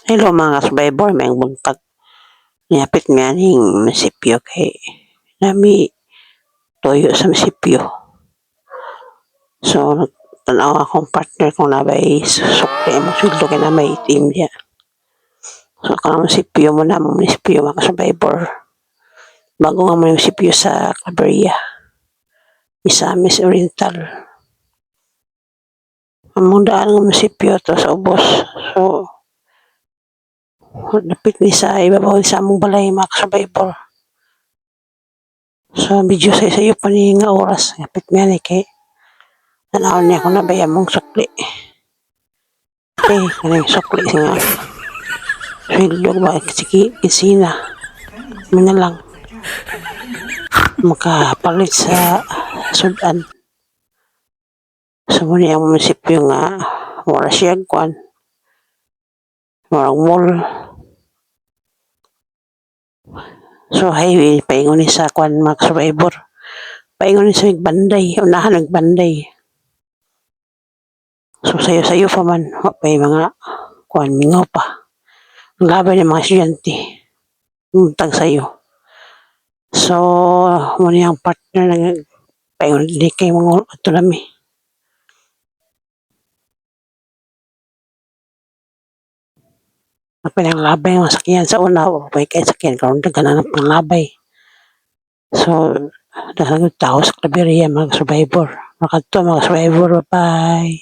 Hello mga survivor, may buntag. Niyapit nga ning munisipyo kay nami toyo sa munisipyo. So, tanaw akong partner kung nabay sukli mo sweldo kay na may team niya. So, kang munisipyo mo na, munisipyo mga survivor. Bago nga munisipyo sa Cabrera, Misamis Oriental. Among daan ng munisipyo to sa ubos. So, napit ni sa ibabaw sa among balay mga survivor. So, video sa iyo pa ni nga oras. Napit nga ni kay tanaw niya kung nabay among sukli. Okay, kanang sukli nga. Sweldo ba? Sige, isina. Mo na lang. Makapalit sa sudan. So, muna ang munisipyo nga wala siya kwan. Walang mall. So, highway, paingon ni sa kwan mga survivor. Paingon ni sa nagbanday. Unahan nagbanday. So, sayo-sayo pa man. Wapay mga kwan, mingaw pa. Ang laban ng mga estudyante. Muntag sayo. So, muna yung partner na paingon din kay mga ito nami. Pinanglabay ang sakyan sa una o may kay sakyan karon daghan ng panglabay. So daghan tao sa Claveria mga survivor. Makadto mga survivor, bye.